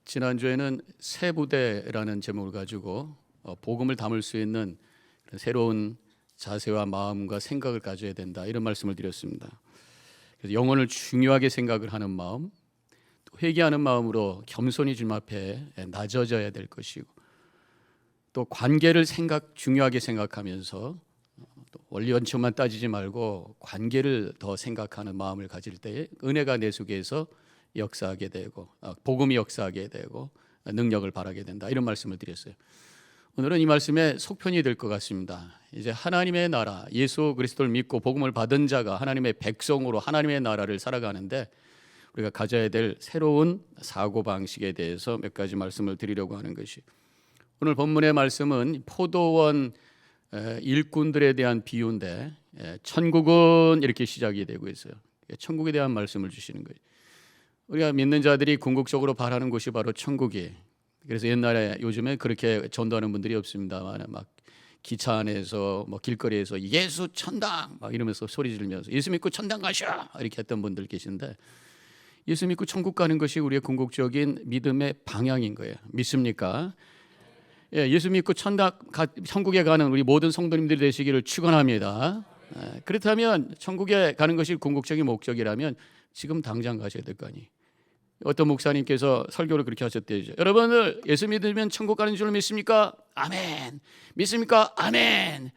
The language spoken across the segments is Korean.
지난주에는 새 부대라는 제목을 가지고 복음을 담을 수 있는 새로운 자세와 마음과 생각을 가져야 된다, 이런 말씀을 드렸습니다. 그래서 영혼을 중요하게 생각을 하는 마음, 또 회개하는 마음으로 겸손히 주님 앞에 낮아져야 될 것이고, 또 관계를 중요하게 생각하면서 또 원리 원칙만 따지지 말고 관계를 더 생각하는 마음을 가질 때 은혜가 내 속에서 역사하게 되고, 복음이 역사하게 되고 능력을 발하게 된다, 이런 말씀을 드렸어요. 오늘은 이 말씀의 속편이 될 것 같습니다. 이제 하나님의 나라, 예수 그리스도를 믿고 복음을 받은 자가 하나님의 백성으로 하나님의 나라를 살아가는데 우리가 가져야 될 새로운 사고방식에 대해서 몇 가지 말씀을 드리려고 하는 것이, 오늘 본문의 말씀은 포도원 일꾼들에 대한 비유인데, 천국은 이렇게 시작이 되고 있어요. 천국에 대한 말씀을 주시는 거예요. 우리가 믿는 자들이 궁극적으로 바라는 곳이 바로 천국이에요. 그래서 옛날에, 요즘에 그렇게 전도하는 분들이 없습니다만, 막 기차 안에서 길거리에서 예수 천당 막 이러면서 소리 지르면서 예수 믿고 천당 가셔 이렇게 했던 분들 계신데, 예수 믿고 천국 가는 것이 우리의 궁극적인 믿음의 방향인 거예요. 믿습니까? 예수 믿고 천국에 가는 우리 모든 성도님들이 되시기를 축원합니다. 그렇다면 천국에 가는 것이 궁극적인 목적이라면 지금 당장 가셔야 될 거 아니에요. 어떤 목사님께서 설교를 그렇게 하셨대요. 여러분들 예수 믿으면 천국 가는 줄 믿습니까? 아멘. 믿습니까? 아멘.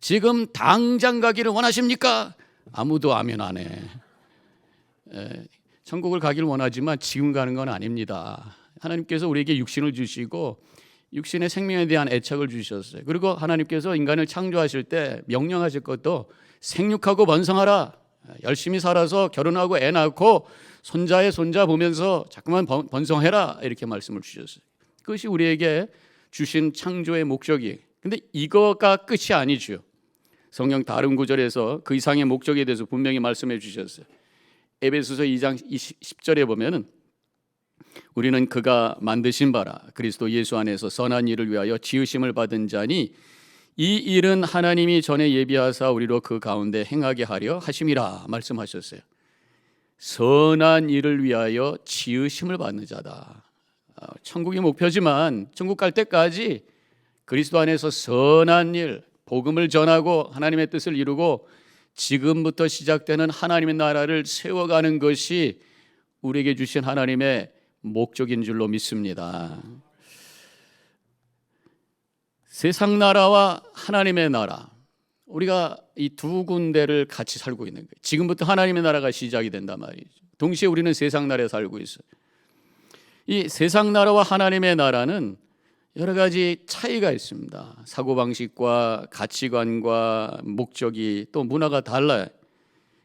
지금 당장 가기를 원하십니까? 아무도 아멘 안 해. 천국을 가기를 원하지만 지금 가는 건 아닙니다. 하나님께서 우리에게 육신을 주시고 육신의 생명에 대한 애착을 주셨어요. 그리고 하나님께서 인간을 창조하실 때 명령하실 것도 생육하고 번성하라, 열심히 살아서 결혼하고 애 낳고 손자의 손자 보면서 자꾸만 번성해라, 이렇게 말씀을 주셨어요. 그것이 우리에게 주신 창조의 목적이에요. 근데 이거가 끝이 아니죠. 성경 다른 구절에서 그 이상의 목적에 대해서 분명히 말씀해 주셨어요. 에베소서 2장 10절에 보면은 우리는 그가 만드신 바라 그리스도 예수 안에서 선한 일을 위하여 지으심을 받은 자니 이 일은 하나님이 전에 예비하사 우리로 그 가운데 행하게 하려 하심이라 말씀하셨어요. 선한 일을 위하여 지으심을 받는 자다. 천국이 목표지만 천국 갈 때까지 그리스도 안에서 선한 일, 복음을 전하고 하나님의 뜻을 이루고 지금부터 시작되는 하나님의 나라를 세워가는 것이 우리에게 주신 하나님의 목적인 줄로 믿습니다. 세상 나라와 하나님의 나라, 우리가 이 두 군데를 같이 살고 있는 거예요. 지금부터 하나님의 나라가 시작이 된단 말이죠. 동시에 우리는 세상 나라에 살고 있어요. 이 세상 나라와 하나님의 나라는 여러 가지 차이가 있습니다. 사고방식과 가치관과 목적이, 또 문화가 달라요.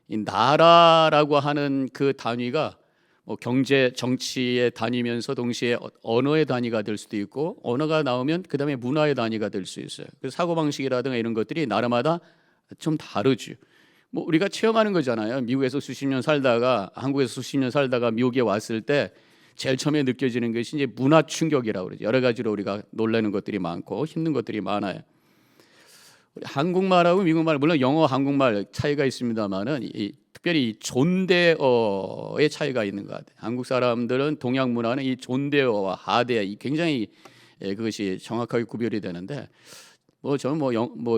이 나라라고 하는 그 단위가 경제, 정치의 단위면서 동시에 언어의 단위가 될 수도 있고, 언어가 나오면 그 다음에 문화의 단위가 될 수 있어요. 그래서 사고방식이라든가 이런 것들이 나라마다 좀 다르죠. 우리가 체험하는 거잖아요. 미국에서 수십 년 살다가, 한국에서 수십 년 살다가 미국에 왔을 때 제일 처음에 느껴지는 것이 이제 문화 충격이라고 그러죠. 여러 가지로 우리가 놀라는 것들이 많고 힘든 것들이 많아요. 한국말하고 미국말, 물론 영어, 한국말 차이가 있습니다만은 특별히 이 존대어의 차이가 있는 것 같아요. 한국 사람들은 동양 문화는 이 존대어와 하대, 굉장히 그것이 정확하게 구별이 되는데, 저는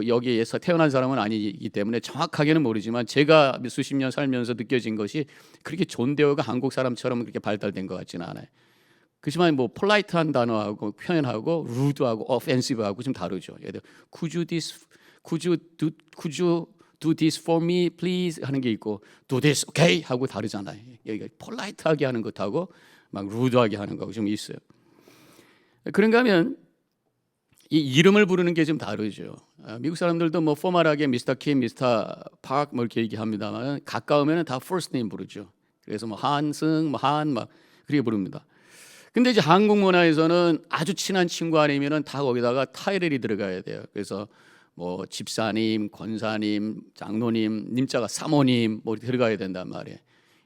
여기에서 태어난 사람은 아니기 때문에 정확하게는 모르지만 제가 수십 년 살면서 느껴진 것이 그렇게 존대어가 한국 사람처럼 그렇게 발달된 것 같지는 않아요. 그렇지만 폴라이트한 단어하고 표현하고 루드하고 오펜시브하고 좀 다르죠. 예를 들어 could you do this for me please 하는 게 있고 do this okay 하고 다르잖아요. 여기가 폴라이트하게 하는 것하고 막 루드하게 하는 거하고 좀 있어요. 그런가 하면 이 이름을 부르는 게 좀 다르죠. 미국 사람들도 포멀하게 미스터 킴, 미스터 팍 이렇게 얘기합니다만 가까우면 다 first name 부르죠. 그래서 한승, 한 막 그렇게 부릅니다. 근데 이제 한국 문화에서는 아주 친한 친구 아니면은 다 거기다가 타이틀이 들어가야 돼요. 그래서 집사님, 권사님, 장로님, 님자가 사모님 들어가야 된단 말이에요.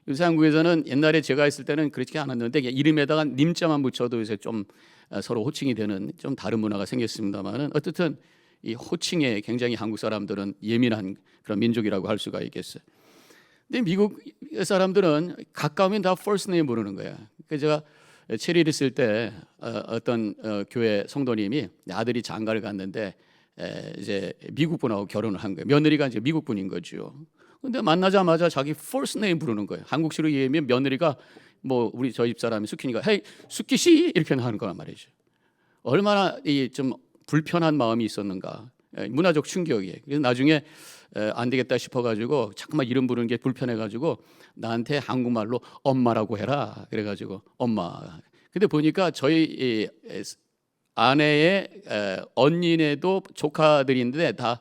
요새 한국에서는 옛날에 제가 있을 때는 그렇지 않았는데 이름에다가 님자만 붙여도 요새 좀 서로 호칭이 되는 좀 다른 문화가 생겼습니다만은, 어쨌든 이 호칭에 굉장히 한국 사람들은 예민한 그런 민족이라고 할 수가 있겠어요. 근데 미국 사람들은 가까우면 다 first name 부르는 거야. 그래서 제가 체리를 쓸 때 어떤 교회 성도님이 아들이 장가를 갔는데 이제 미국 분하고 결혼을 한 거예요. 며느리가 이제 미국 분인 거죠. 근데 만나자마자 자기 first name 부르는 거예요. 한국식으로 얘기하면 며느리가 뭐 우리 저희 집사람이 수키니까 헤이 수키 씨 이렇게 하는 거란 말이죠. 얼마나 이 좀 불편한 마음이 있었는가. 문화적 충격이에요. 그래서 나중에 안 되겠다 싶어가지고 자꾸만 이름 부르는 게 불편해가지고 나한테 한국말로 엄마라고 해라. 그래가지고 엄마. 근데 보니까 저희 아내의 언니네도 조카들인데 다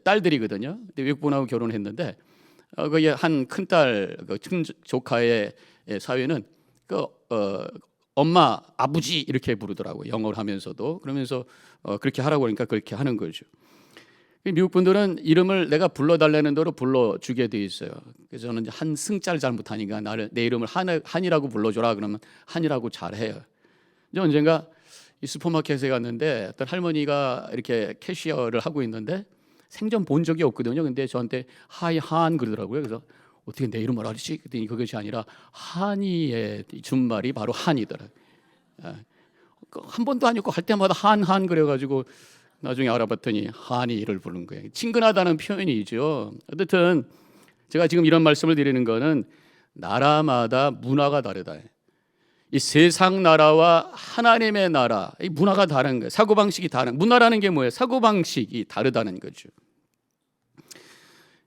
딸들이거든요. 근데 외국분하고 결혼했는데 거기 한 큰딸 큰 조카의 사위는 엄마, 아버지 이렇게 부르더라고요. 영어를 하면서도. 그러면서 그렇게 하라고 하니까 그렇게 하는 거죠. 미국 분들은 이름을 내가 불러달라는 대로 불러주게 돼 있어요. 그래서 저는 한 승자를 잘못하니까 내 이름을 한이라고 불러줘라 그러면 한이라고 잘해요. 언젠가 이 슈퍼마켓에 갔는데 어떤 할머니가 이렇게 캐시어를 하고 있는데 생전 본 적이 없거든요. 근데 저한테 하이 한 그러더라고요. 그래서 어떻게 내 이름을 알지? 그랬더니 그것이 아니라 한이의 준말이 바로 한이더라고요. 한 번도 아니고 할 때마다 한 그래가지고 나중에 알아봤더니 한이를 부른 거예요. 친근하다는 표현이죠. 어쨌든 제가 지금 이런 말씀을 드리는 거는 나라마다 문화가 다르다. 이 세상 나라와 하나님의 나라, 이 문화가 다른 거예요. 사고방식이 다른. 문화라는 게 뭐예요? 사고방식이 다르다는 거죠.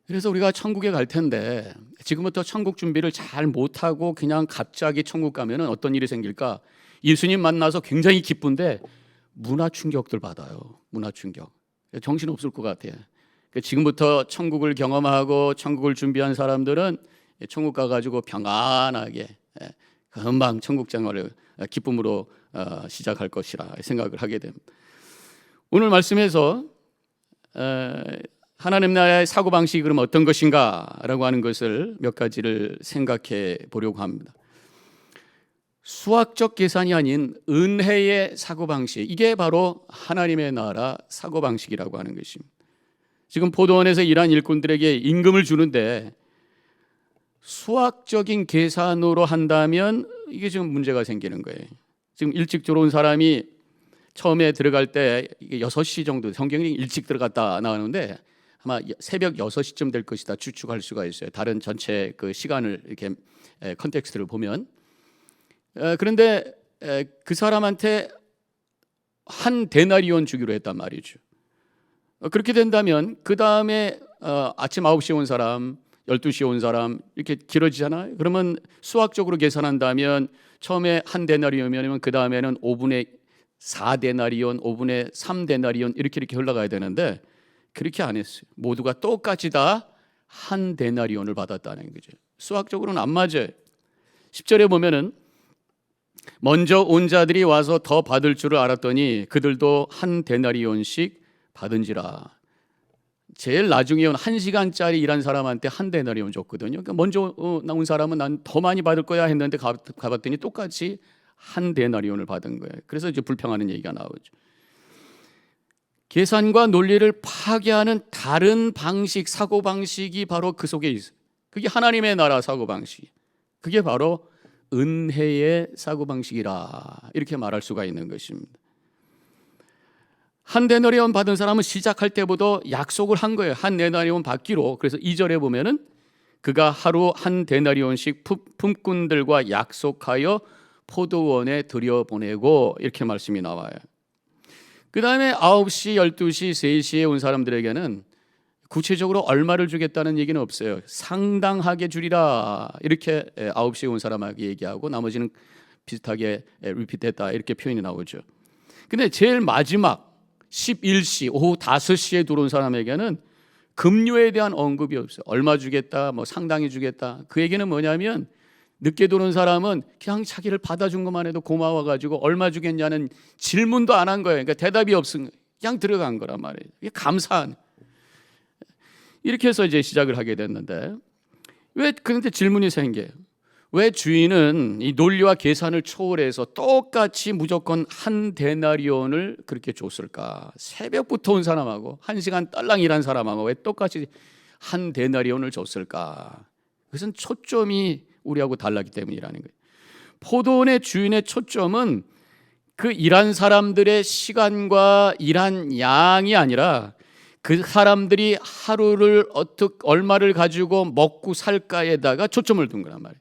그래서 우리가 천국에 갈 텐데 지금부터 천국 준비를 잘 못하고 그냥 갑자기 천국 가면 어떤 일이 생길까? 예수님 만나서 굉장히 기쁜데 문화 충격들 받아요. 문화 충격. 정신없을 것 같아요. 지금부터 천국을 경험하고 천국을 준비한 사람들은 천국 가가지고 평안하게 금방 천국 생활을 기쁨으로 시작할 것이라 생각을 하게 됩니다. 오늘 말씀에서 하나님 나라의 사고방식이 그럼 어떤 것인가라고 하는 것을 몇 가지를 생각해 보려고 합니다. 수학적 계산이 아닌 은혜의 사고방식, 이게 바로 하나님의 나라 사고방식이라고 하는 것입니다. 지금 포도원에서 일한 일꾼들에게 임금을 주는데 수학적인 계산으로 한다면 이게 지금 문제가 생기는 거예요. 지금 일찍 들어온 사람이 처음에 들어갈 때 6시 정도, 성경이 일찍 들어갔다 나오는데 아마 새벽 6시쯤 될 것이다 추측할 수가 있어요. 다른 전체 그 시간을 이렇게 컨텍스트를 보면. 그런데 그 사람한테 한 데나리온 주기로 했단 말이죠. 그렇게 된다면 그 다음에 아침 9시에 온 사람, 12시에 온 사람 이렇게 길어지잖아요. 그러면 수학적으로 계산한다면 처음에 한 데나리온이면 그 다음에는 5분의 4데나리온, 5분의 3데나리온 이렇게 흘러가야 되는데 그렇게 안 했어요. 모두가 똑같이 다 한 데나리온을 받았다는 거죠. 수학적으로는 안 맞아요. 10절에 보면은 먼저 온 자들이 와서 더 받을 줄을 알았더니 그들도 한 데나리온씩 받은지라. 제일 나중에 온 1시간짜리 일한 사람한테 한 데나리온 줬거든요. 그러니까 먼저 나온 사람은 난 더 많이 받을 거야 했는데 가봤더니 똑같이 한 데나리온을 받은 거예요. 그래서 이제 불평하는 얘기가 나오죠. 계산과 논리를 파괴하는 다른 방식, 사고 방식이 바로 그 속에 있어요. 그게 하나님의 나라 사고 방식. 그게 바로 은혜의 사고 방식이라 이렇게 말할 수가 있는 것입니다. 한 데나리온 받은 사람은 시작할 때부터 약속을 한 거예요. 한 데나리온 받기로. 그래서 2절에 보면은 그가 하루 한 데나리온씩 품꾼들과 약속하여 포도원에 들여보내고 이렇게 말씀이 나와요. 그 다음에 9시, 12시, 3시에 온 사람들에게는 구체적으로 얼마를 주겠다는 얘기는 없어요. 상당하게 주리라 이렇게 9시에 온 사람에게 얘기하고 나머지는 비슷하게 리피트했다 이렇게 표현이 나오죠. 근데 제일 마지막 11시 오후 5시에 들어온 사람에게는 급료에 대한 언급이 없어요. 얼마 주겠다, 뭐 상당히 주겠다. 그 얘기는 뭐냐면 늦게 들어온 사람은 그냥 자기를 받아준 것만 해도 고마워가지고 얼마 주겠냐는 질문도 안 한 거예요. 그러니까 대답이 없은 거예요. 그냥 들어간 거란 말이에요. 이게 감사한. 이렇게 해서 이제 시작을 하게 됐는데 왜 그런데 질문이 생겨요. 왜 주인은 이 논리와 계산을 초월해서 똑같이 무조건 한 데나리온을 그렇게 줬을까? 새벽부터 온 사람하고 1시간 딸랑 일한 사람하고 왜 똑같이 한 데나리온을 줬을까? 그것은 초점이 우리하고 달랐기 때문이라는 거예요. 포도원의 주인의 초점은 그 일한 사람들의 시간과 일한 양이 아니라 그 사람들이 하루를 얼마를 가지고 먹고 살까에다가 초점을 둔 거란 말이에요.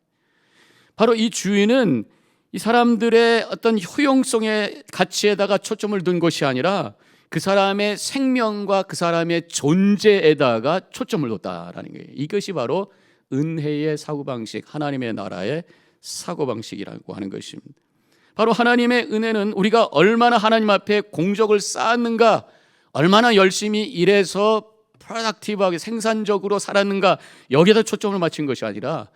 바로 이 주인은 이 사람들의 어떤 효용성의 가치에다가 초점을 둔 것이 아니라 그 사람의 생명과 그 사람의 존재에다가 초점을 뒀다라는 거예요. 이것이 바로 은혜의 사고방식, 하나님의 나라의 사고방식이라고 하는 것입니다. 바로 하나님의 은혜는 우리가 얼마나 하나님 앞에 공적을 쌓았는가, 얼마나 열심히 일해서 프로덕티브하게 생산적으로 살았는가, 여기에다 초점을 맞춘 것이 아니라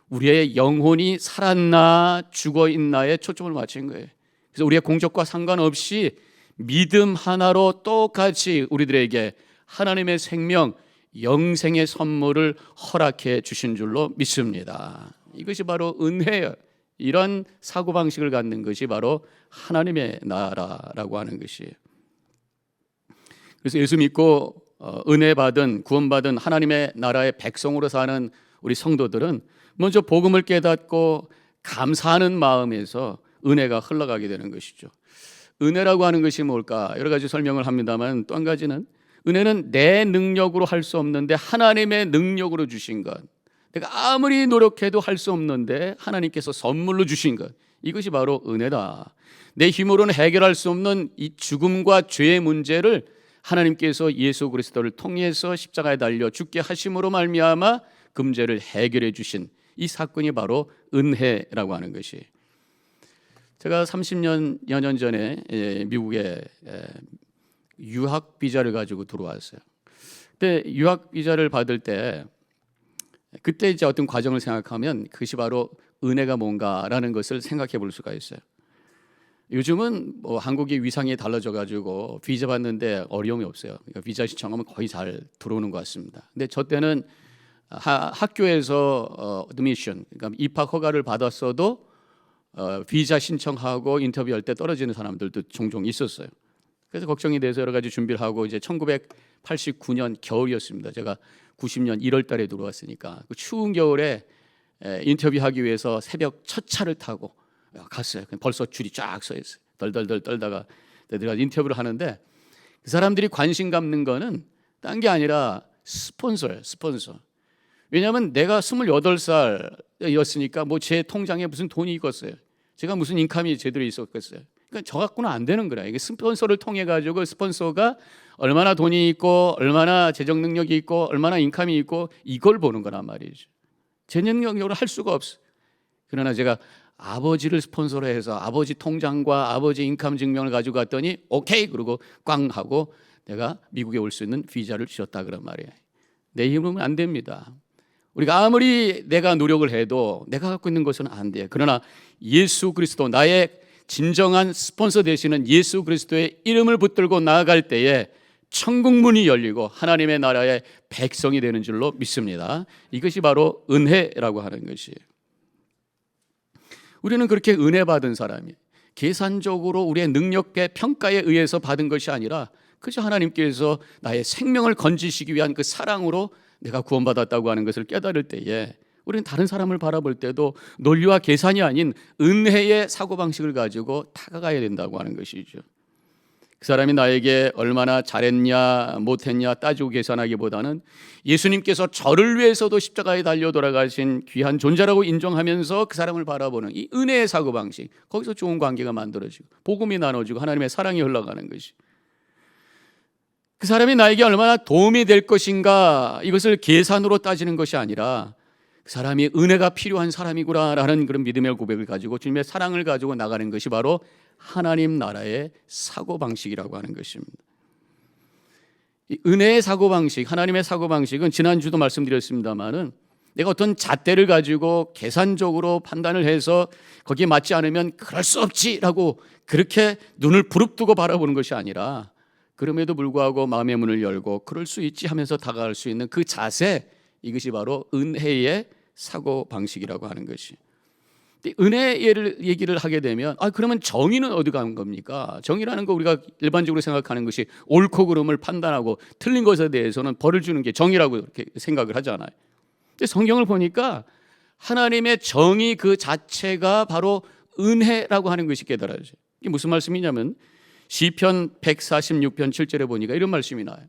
우리의 영혼이 살았나 죽어있나에 초점을 맞춘 거예요. 그래서 우리의 공적과 상관없이 믿음 하나로 똑같이 우리들에게 하나님의 생명, 영생의 선물을 허락해 주신 줄로 믿습니다. 이것이 바로 은혜예요. 이런 사고방식을 갖는 것이 바로 하나님의 나라라고 하는 것이에요. 그래서 예수 믿고 은혜 받은, 구원받은 하나님의 나라의 백성으로 사는 우리 성도들은 먼저 복음을 깨닫고 감사하는 마음에서 은혜가 흘러가게 되는 것이죠. 은혜라고 하는 것이 뭘까? 여러 가지 설명을 합니다만 또 한 가지는 은혜는 내 능력으로 할 수 없는데 하나님의 능력으로 주신 것, 내가 아무리 노력해도 할 수 없는데 하나님께서 선물로 주신 것, 이것이 바로 은혜다. 내 힘으로는 해결할 수 없는 이 죽음과 죄의 문제를 하나님께서 예수 그리스도를 통해서 십자가에 달려 죽게 하심으로 말미암아 그 문제를 해결해 주신 이 사건이 바로 은혜라고 하는 것이. 제가 30여 년 전에 미국에 유학 비자를 가지고 들어왔어요. 그때 유학 비자를 받을 때 그때 이제 어떤 과정을 생각하면 그것이 바로 은혜가 뭔가라는 것을 생각해 볼 수가 있어요. 요즘은 뭐 한국의 위상이 달라져 가지고 비자 받는데 어려움이 없어요. 그러니까 비자 신청하면 거의 잘 들어오는 것 같습니다. 근데 저 때는 학교에서 admission, 그러니까 입학 허가를 받았어도 비자 신청하고 인터뷰할 때 떨어지는 사람들도 종종 있었어요. 그래서 걱정이 돼서 여러 가지 준비를 하고 이제 1989년 겨울이었습니다. 제가 90년 1월 달에 들어왔으니까 그 추운 겨울에 인터뷰하기 위해서 새벽 첫 차를 타고 갔어요. 벌써 줄이 쫙 서 있어요. 덜덜덜 떨다가 내가 인터뷰를 하는데 그 사람들이 관심 갖는 거는 딴 게 아니라 스폰서예요. 스폰서. 왜냐하면 내가 28살이었으니까 뭐 제 통장에 무슨 돈이 있겠어요. 제가 무슨 인컴이 제대로 있었겠어요. 그러니까 저 갖고는 안 되는 거라. 이게 스폰서를 통해 가지고 스폰서가 얼마나 돈이 있고 얼마나 재정 능력이 있고 얼마나 인컴이 있고 이걸 보는 거란 말이죠. 제 능력으로 할 수가 없어. 그러나 제가 아버지를 스폰서로 해서 아버지 통장과 아버지 인컴 증명을 가지고 갔더니 오케이 그러고 꽝 하고 내가 미국에 올 수 있는 비자를 주셨다 그런 말이에요. 내 힘으로는 안 됩니다. 우리가 아무리 내가 노력을 해도 내가 갖고 있는 것은 안 돼요. 그러나 예수 그리스도, 나의 진정한 스폰서 되시는 예수 그리스도의 이름을 붙들고 나아갈 때에 천국 문이 열리고 하나님의 나라의 백성이 되는 줄로 믿습니다. 이것이 바로 은혜라고 하는 것이에요. 우리는 그렇게 은혜 받은 사람이 계산적으로 우리의 능력의 평가에 의해서 받은 것이 아니라 그저 하나님께서 나의 생명을 건지시기 위한 그 사랑으로 내가 구원받았다고 하는 것을 깨달을 때에 우리는 다른 사람을 바라볼 때도 논리와 계산이 아닌 은혜의 사고방식을 가지고 다가가야 된다고 하는 것이죠. 그 사람이 나에게 얼마나 잘했냐 못했냐 따지고 계산하기보다는 예수님께서 저를 위해서도 십자가에 달려 돌아가신 귀한 존재라고 인정하면서 그 사람을 바라보는 이 은혜의 사고방식, 거기서 좋은 관계가 만들어지고 복음이 나눠지고 하나님의 사랑이 흘러가는 것이, 그 사람이 나에게 얼마나 도움이 될 것인가 이것을 계산으로 따지는 것이 아니라 그 사람이 은혜가 필요한 사람이구나라는 그런 믿음의 고백을 가지고 주님의 사랑을 가지고 나가는 것이 바로 하나님 나라의 사고방식이라고 하는 것입니다. 이 은혜의 사고방식, 하나님의 사고방식은 지난주도 말씀드렸습니다마는 내가 어떤 잣대를 가지고 계산적으로 판단을 해서 거기에 맞지 않으면 그럴 수 없지라고 그렇게 눈을 부릅뜨고 바라보는 것이 아니라 그럼에도 불구하고 마음의 문을 열고 그럴 수 있지 하면서 다가갈 수 있는 그 자세, 이것이 바로 은혜의 사고방식이라고 하는 것이. 은혜 얘기를 하게 되면 그러면 정의는 어디 간 겁니까? 정의라는 거 우리가 일반적으로 생각하는 것이 옳고 그름을 판단하고 틀린 것에 대해서는 벌을 주는 게 정의라고 이렇게 생각을 하잖아요. 근데 성경을 보니까 하나님의 정의 그 자체가 바로 은혜라고 하는 것이 깨달아져요. 이게 무슨 말씀이냐면 시편 146편 7절에 보니까 이런 말씀이 나와요.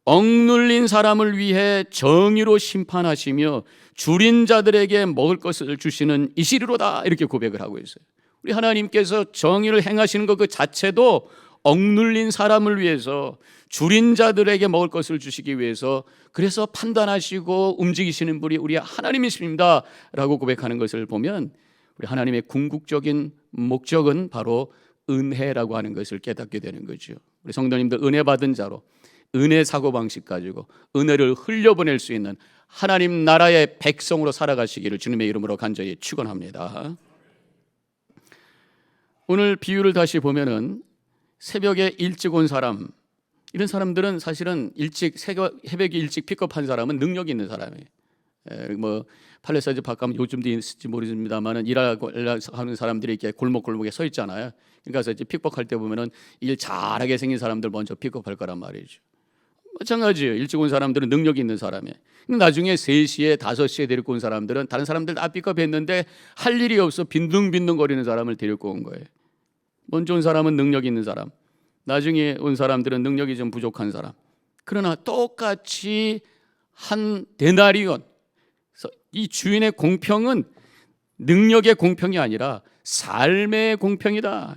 억눌린 사람을 위해 정의로 심판하시며 줄인 자들에게 먹을 것을 주시는 이시리로다, 이렇게 고백을 하고 있어요. 우리 하나님께서 정의를 행하시는 것 그 자체도 억눌린 사람을 위해서, 줄인 자들에게 먹을 것을 주시기 위해서, 그래서 판단하시고 움직이시는 분이 우리 하나님이십니다 라고 고백하는 것을 보면 우리 하나님의 궁극적인 목적은 바로 은혜라고 하는 것을 깨닫게 되는 거죠. 우리 성도님들, 은혜 받은 자로 은혜 사고방식 가지고 은혜를 흘려보낼 수 있는 하나님 나라의 백성으로 살아가시기를 주님의 이름으로 간절히 축원합니다. 오늘 비유를 다시 보면은 새벽에 일찍 온 사람, 이런 사람들은 사실은 새벽에 일찍 픽업한 사람은 능력 있는 사람이에요. 뭐 팔레사이드 박 가면 요즘도 있을지 모르겠습니다만은 일하고 하는 사람들이 이렇게 골목골목에 서 있잖아요. 그러니까 이제 픽업할 때 보면은 일 잘하게 생긴 사람들 먼저 픽업할 거란 말이죠. 마찬가지예요. 일찍 온 사람들은 능력이 있는 사람이에요. 나중에 3시에 5시에 데리고 온 사람들은 다른 사람들 다 픽업했는데 할 일이 없어 빈둥빈둥 거리는 사람을 데리고 온 거예요. 먼저 온 사람은 능력 있는 사람, 나중에 온 사람들은 능력이 좀 부족한 사람. 그러나 똑같이 한 데나리온, 이 주인의 공평은 능력의 공평이 아니라 삶의 공평이다.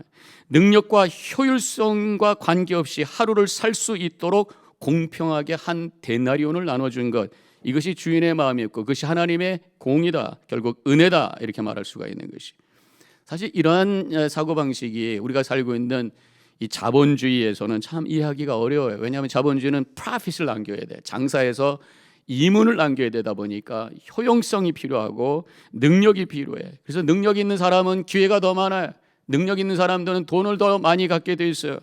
능력과 효율성과 관계없이 하루를 살 수 있도록 공평하게 한 데나리온을 나눠준 것, 이것이 주인의 마음이었고 그것이 하나님의 공이다, 결국 은혜다, 이렇게 말할 수가 있는 것이. 사실 이러한 사고방식이 우리가 살고 있는 이 자본주의에서는 참 이해하기가 어려워요. 왜냐하면 자본주의는 프로핏을 남겨야 돼. 장사해서 이문을 남겨야 되다 보니까 효용성이 필요하고 능력이 필요해. 그래서 능력 있는 사람은 기회가 더 많아요. 능력 있는 사람들은 돈을 더 많이 갖게 돼 있어요.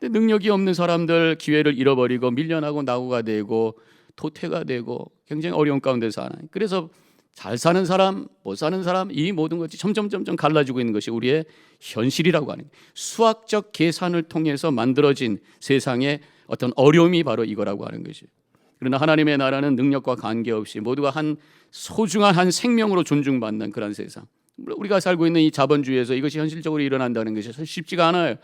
근데 능력이 없는 사람들 기회를 잃어버리고 밀려나고 낙오가 되고 도태가 되고 굉장히 어려운 가운데 사는. 그래서 잘 사는 사람, 못 사는 사람, 이 모든 것이 점점 갈라지고 있는 것이 우리의 현실이라고 하는, 수학적 계산을 통해서 만들어진 세상의 어떤 어려움이 바로 이거라고 하는 것이. 그러나 하나님의 나라는 능력과 관계없이 모두가 한 소중한 한 생명으로 존중받는 그런 세상. 우리가 살고 있는 이 자본주의에서 이것이 현실적으로 일어난다는 것이 사실 쉽지가 않아요.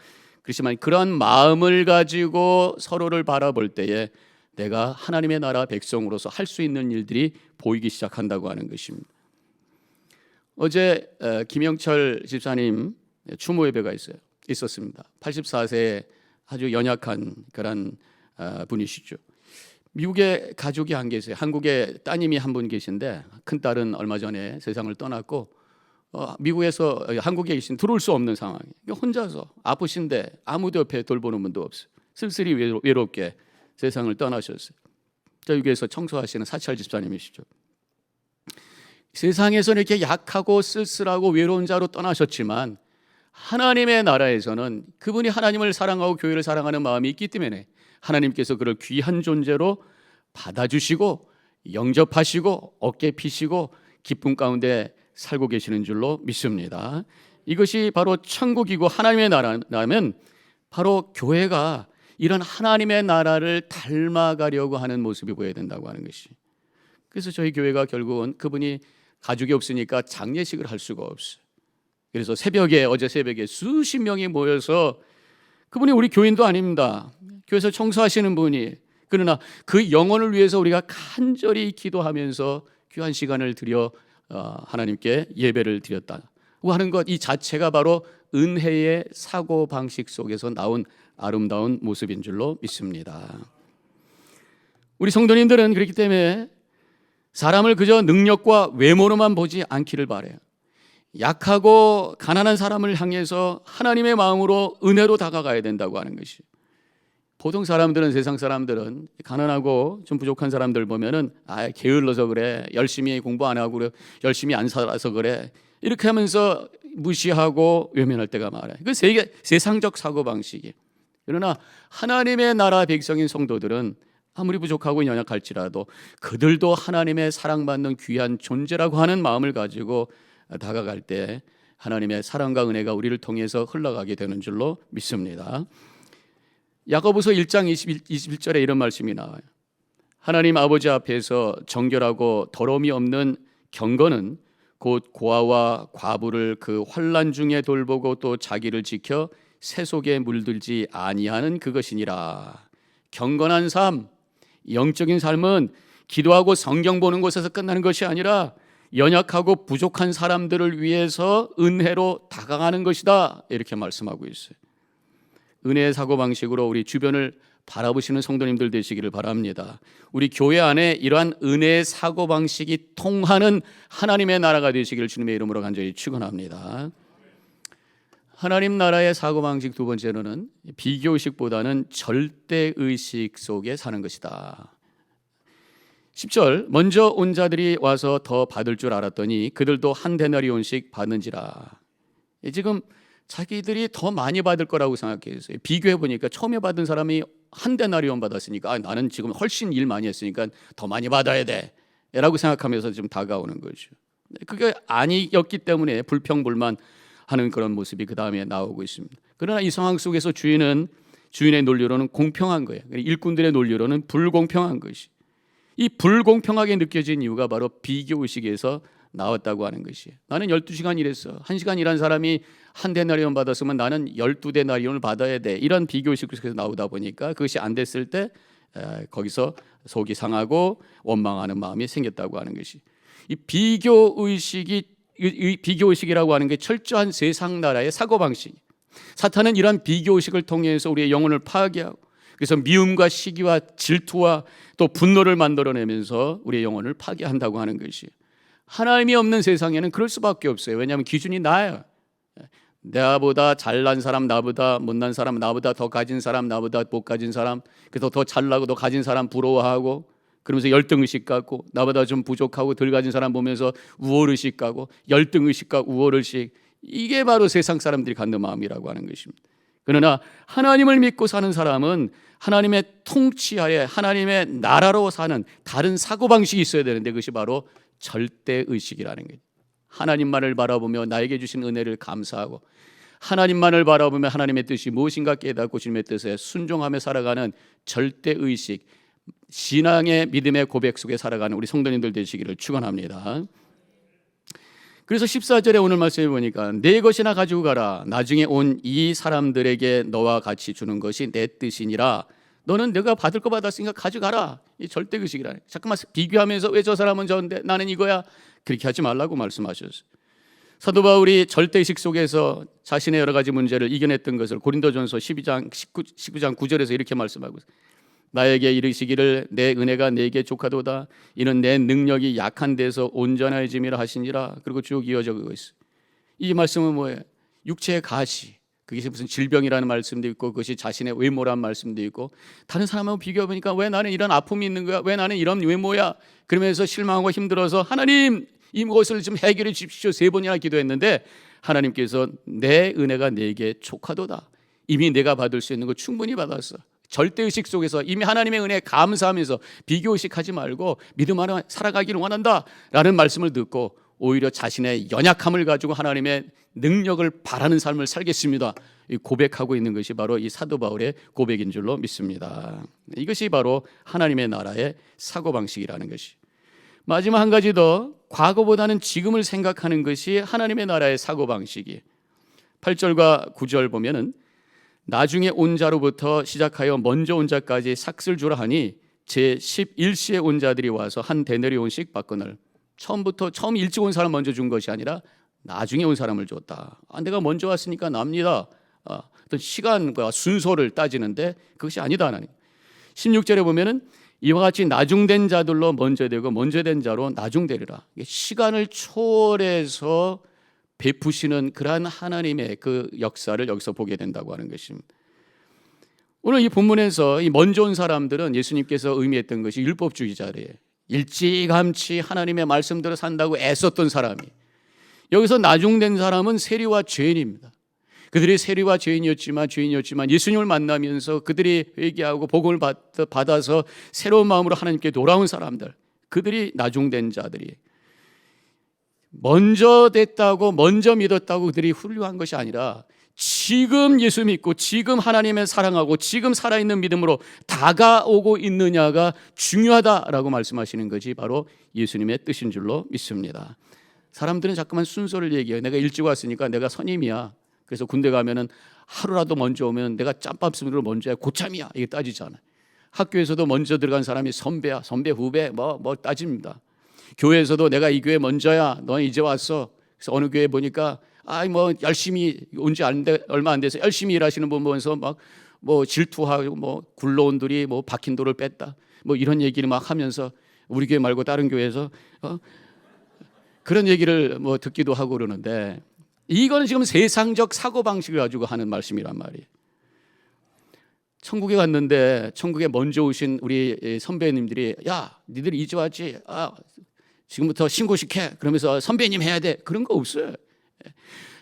그렇지만 그런 마음을 가지고 서로를 바라볼 때에 내가 하나님의 나라 백성으로서 할 수 있는 일들이 보이기 시작한다고 하는 것입니다. 어제 김영철 집사님 추모 예배가 있었습니다. 84세에 아주 연약한 그런 분이시죠. 미국에 가족이 안 계세요. 한국에 따님이 한 분 계신데 큰 딸은 얼마 전에 세상을 떠났고 미국에서 한국에 계신 들어올 수 없는 상황이에요. 혼자서 아프신데 아무도 옆에 돌보는 분도 없어요. 쓸쓸히 외롭게 세상을 떠나셨어요. 여기에서 청소하시는 사찰 집사님이시죠. 세상에서는 이렇게 약하고 쓸쓸하고 외로운 자로 떠나셨지만 하나님의 나라에서는 그분이 하나님을 사랑하고 교회를 사랑하는 마음이 있기 때문에 하나님께서 그를 귀한 존재로 받아주시고 영접하시고 어깨 피시고 기쁨 가운데 살고 계시는 줄로 믿습니다. 이것이 바로 천국이고 하나님의 나라라면 바로 교회가 이런 하나님의 나라를 닮아가려고 하는 모습이 보여야 된다고 하는 것이. 그래서 저희 교회가 결국은 그분이 가족이 없으니까 장례식을 할 수가 없어요. 그래서 어제 새벽에 수십 명이 모여서, 그분이 우리 교인도 아닙니다. 교회에서 청소하시는 분이, 그러나 그 영혼을 위해서 우리가 간절히 기도하면서 귀한 시간을 들여 하나님께 예배를 드렸다고 하는 것, 이 자체가 바로 은혜의 사고방식 속에서 나온 아름다운 모습인 줄로 믿습니다. 우리 성도님들은 그렇기 때문에 사람을 그저 능력과 외모로만 보지 않기를 바라요. 약하고 가난한 사람을 향해서 하나님의 마음으로 은혜로 다가가야 된다고 하는 것이. 보통 사람들은, 세상 사람들은 가난하고 좀 부족한 사람들 보면은 게을러서 그래, 열심히 공부 안 하고 그래, 열심히 안 살아서 그래, 이렇게 하면서 무시하고 외면할 때가 많아요. 그 세상적 사고방식이에요. 그러나 하나님의 나라 백성인 성도들은 아무리 부족하고 연약할지라도 그들도 하나님의 사랑받는 귀한 존재라고 하는 마음을 가지고 다가갈 때 하나님의 사랑과 은혜가 우리를 통해서 흘러가게 되는 줄로 믿습니다. 야고보서 1장 21절에 이런 말씀이 나와요. 하나님 아버지 앞에서 정결하고 더러움이 없는 경건은 곧 고아와 과부를 그 환난 중에 돌보고 또 자기를 지켜 새 속에 물들지 아니하는 그것이니라. 경건한 삶, 영적인 삶은 기도하고 성경 보는 곳에서 끝나는 것이 아니라 연약하고 부족한 사람들을 위해서 은혜로 다가가는 것이다, 이렇게 말씀하고 있어요. 은혜의 사고방식으로 우리 주변을 바라보시는 성도님들 되시기를 바랍니다. 우리 교회 안에 이러한 은혜의 사고방식이 통하는 하나님의 나라가 되시기를 주님의 이름으로 간절히 축원합니다. 하나님 나라의 사고방식 두 번째로는 비교의식보다는 절대의식 속에 사는 것이다. 10절, 먼저 온 자들이 와서 더 받을 줄 알았더니 그들도 한 데나리온씩 받는지라. 지금 자기들이 더 많이 받을 거라고 생각했어요. 비교해 보니까 처음에 받은 사람이 한 데나리온 받았으니까 나는 지금 훨씬 일 많이 했으니까 더 많이 받아야 돼 라고 생각하면서 좀 다가오는 거죠. 그게 아니었기 때문에 불평불만하는 그런 모습이 그 다음에 나오고 있습니다. 그러나 이 상황 속에서 주인의 논리로는 공평한 거예요. 일꾼들의 논리로는 불공평한 것이. 이 불공평하게 느껴진 이유가 바로 비교의식에서 나왔다고 하는 것이에요. 나는 12시간 일했어. 1시간 일한 사람이 한 데나리온 받았으면 나는 12데나리온을 받아야 돼. 이런 비교의식에서 나오다 보니까 그것이 안 됐을 때 거기서 속이 상하고 원망하는 마음이 생겼다고 하는 것이. 이 비교의식이라고 하는 게 철저한 세상 나라의 사고방식. 사탄은 이러한 비교의식을 통해서 우리의 영혼을 파괴하고 그래서 미움과 시기와 질투와 또 분노를 만들어내면서 우리의 영혼을 파괴한다고 하는 것이. 하나님이 없는 세상에는 그럴 수밖에 없어요. 왜냐하면 기준이 나예요. 나보다 잘난 사람, 나보다 못난 사람, 나보다 더 가진 사람, 나보다 못 가진 사람, 그래서 더 잘나고 더 가진 사람 부러워하고 그러면서 열등의식 갖고, 나보다 좀 부족하고 덜 가진 사람 보면서 우월의식 갖고 열등의식과 우월의식, 이게 바로 세상 사람들이 갖는 마음이라고 하는 것입니다. 그러나 하나님을 믿고 사는 사람은 하나님의 통치하에 하나님의 나라로 사는 다른 사고방식이 있어야 되는데 그것이 바로 절대의식이라는 거예요. 하나님만을 바라보며 나에게 주신 은혜를 감사하고 하나님만을 바라보며 하나님의 뜻이 무엇인가 깨닫고 주님의 뜻에 순종하며 살아가는 절대의식, 신앙의 믿음의 고백 속에 살아가는 우리 성도님들 되시기를 축원합니다. 그래서 14절에 오늘 말씀해 보니까 내 것이나 가지고 가라. 나중에 온 이 사람들에게 너와 같이 주는 것이 내 뜻이니라. 너는 내가 받을 거 받았으니까 가져가라. 이 절대의식이라는. 잠깐만 비교하면서 왜 저 사람은 저인데 나는 이거야. 그렇게 하지 말라고 말씀하셨어요. 사도 바울이 절대의식 속에서 자신의 여러 가지 문제를 이겨냈던 것을 고린도전서 19장 9절에서 이렇게 말씀하고 있어요. 나에게 이르시기를 내 은혜가 내게 족하도다. 이는 내 능력이 약한 데서 온전해짐이라 하시니라. 그리고 쭉 이어져 가고 있어요. 이 말씀은 뭐예요? 육체의 가시, 그게 무슨 질병이라는 말씀도 있고 그것이 자신의 외모라는 말씀도 있고 다른 사람하고 비교해 보니까 왜 나는 이런 아픔이 있는 거야? 왜 나는 이런 외모야? 그러면서 실망하고 힘들어서 하나님 이것을 좀 해결해 주십시오 3번이나 기도했는데 하나님께서 내 은혜가 내게 족하도다. 이미 내가 받을 수 있는 거 충분히 받았어. 절대의식 속에서 이미 하나님의 은혜에 감사하면서 비교의식 하지 말고 믿음 안에 살아가기를 원한다 라는 말씀을 듣고 오히려 자신의 연약함을 가지고 하나님의 능력을 바라는 삶을 살겠습니다, 고백하고 있는 것이 바로 이 사도 바울의 고백인 줄로 믿습니다. 이것이 바로 하나님의 나라의 사고방식이라는 것이. 마지막 한 가지 더, 과거보다는 지금을 생각하는 것이 하나님의 나라의 사고방식이에요. 8절과 9절 보면은 나중에 온 자로부터 시작하여 먼저 온 자까지 삭슬 주라 하니 제 11시에 온 자들이 와서 한 데나리온씩 받거늘. 처음 일찍 온 사람 먼저 준 것이 아니라 나중에 온 사람을 줬다. 내가 먼저 왔으니까 납니다. 어떤 시간과 순서를 따지는데 그것이 아니다 하나님. 16절에 보면은 이와 같이 나중된 자들로 먼저 되고 먼저 된 자로 나중되리라. 시간을 초월해서 베푸시는 그러한 하나님의 그 역사를 여기서 보게 된다고 하는 것입니다. 오늘 이 본문에서 이 먼저 온 사람들은 예수님께서 의미했던 것이 율법주의자래요. 일찌감치 하나님의 말씀대로 산다고 애썼던 사람이, 여기서 나중된 사람은 세리와 죄인입니다. 그들이 세리와 죄인이었지만 예수님을 만나면서 그들이 회개하고 복음을 받아서 새로운 마음으로 하나님께 돌아온 사람들, 그들이 나중된 자들이 먼저 됐다고 먼저 믿었다고 그들이 훌륭한 것이 아니라 지금 예수 믿고 지금 하나님을 사랑하고 지금 살아있는 믿음으로 다가오고 있느냐가 중요하다라고 말씀하시는 것이 바로 예수님의 뜻인 줄로 믿습니다. 사람들은 자꾸만 순서를 얘기해요. 내가 일찍 왔으니까 내가 선임이야. 그래서 군대 가면은 하루라도 먼저 오면 내가 짬밥순으로 먼저 해. 고참이야. 이게 따지잖아요. 학교에서도 먼저 들어간 사람이 선배야. 선배 후배 뭐 따집니다. 교회에서도 내가 이 교회 먼저야. 너 이제 왔어. 그래서 어느 교회 보니까 뭐 열심히 온 지 얼마 안 돼서 열심히 일하시는 분 보면서 막 뭐 질투하고 뭐 굴러온 돌이 뭐 박힌 돌을 뺐다. 뭐 이런 얘기를 막 하면서 우리 교회 말고 다른 교회에서 그런 얘기를 뭐 듣기도 하고 그러는데, 이거는 지금 세상적 사고방식을 가지고 하는 말씀이란 말이에요. 천국에 갔는데 천국에 먼저 오신 우리 선배님들이 야 니들 이제 왔지? 지금부터 신고식해. 그러면서 선배님 해야 돼. 그런 거 없어요.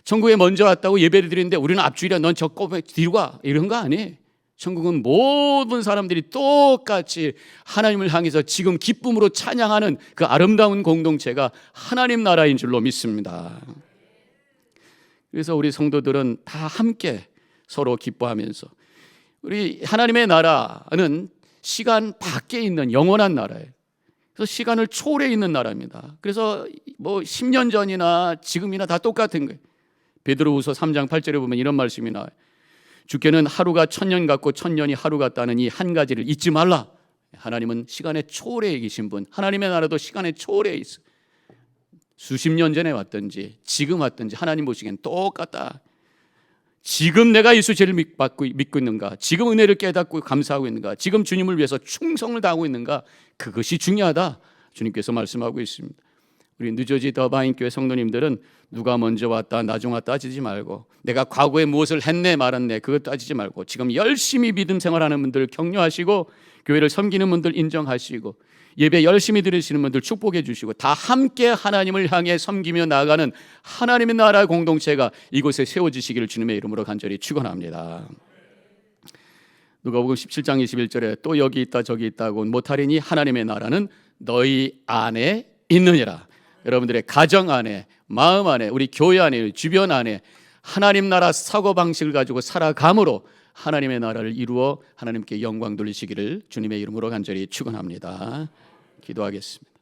천국에 먼저 왔다고 예배를 드리는데 우리는 앞줄이야. 넌 저 꼬매 뒤로 가. 이런 거 아니에요. 천국은 모든 사람들이 똑같이 하나님을 향해서 지금 기쁨으로 찬양하는 그 아름다운 공동체가 하나님 나라인 줄로 믿습니다. 그래서 우리 성도들은 다 함께 서로 기뻐하면서, 우리 하나님의 나라는 시간 밖에 있는 영원한 나라예요. 그래서 시간을 초월해 있는 나라입니다. 그래서 뭐 10년 전이나 지금이나 다 똑같은 거예요. 베드로후서 3장 8절에 보면 이런 말씀이 나와요. 주께는 하루가 1000년 같고 1000년이 하루 같다는 이 한 가지를 잊지 말라. 하나님은 시간에 초월해 계신 분, 하나님의 나라도 시간에 초월해 있어. 수십 년 전에 왔든지 지금 왔든지 하나님 보시기엔 똑같다. 지금 내가 예수를 믿고 있는가, 지금 은혜를 깨닫고 감사하고 있는가, 지금 주님을 위해서 충성을 다하고 있는가, 그것이 중요하다 주님께서 말씀하고 있습니다. 우리 뉴저지 더바인 교회 성도님들은 누가 먼저 왔다 나중 왔다 따지지 말고, 내가 과거에 무엇을 했네 말았네 그것 따지지 말고, 지금 열심히 믿음 생활하는 분들 격려하시고, 교회를 섬기는 분들 인정하시고, 예배 열심히 드리시는 분들 축복해 주시고, 다 함께 하나님을 향해 섬기며 나아가는 하나님의 나라 공동체가 이곳에 세워지시기를 주님의 이름으로 간절히 축원합니다. 누가복음 17장 21절에 또 여기 있다 저기 있다고 못하리니 하나님의 나라는 너희 안에 있느니라. 여러분들의 가정 안에, 마음 안에, 우리 교회 안에, 주변 안에 하나님 나라 사고방식을 가지고 살아감으로 하나님의 나라를 이루어 하나님께 영광 돌리시기를 주님의 이름으로 간절히 축원합니다. 기도하겠습니다.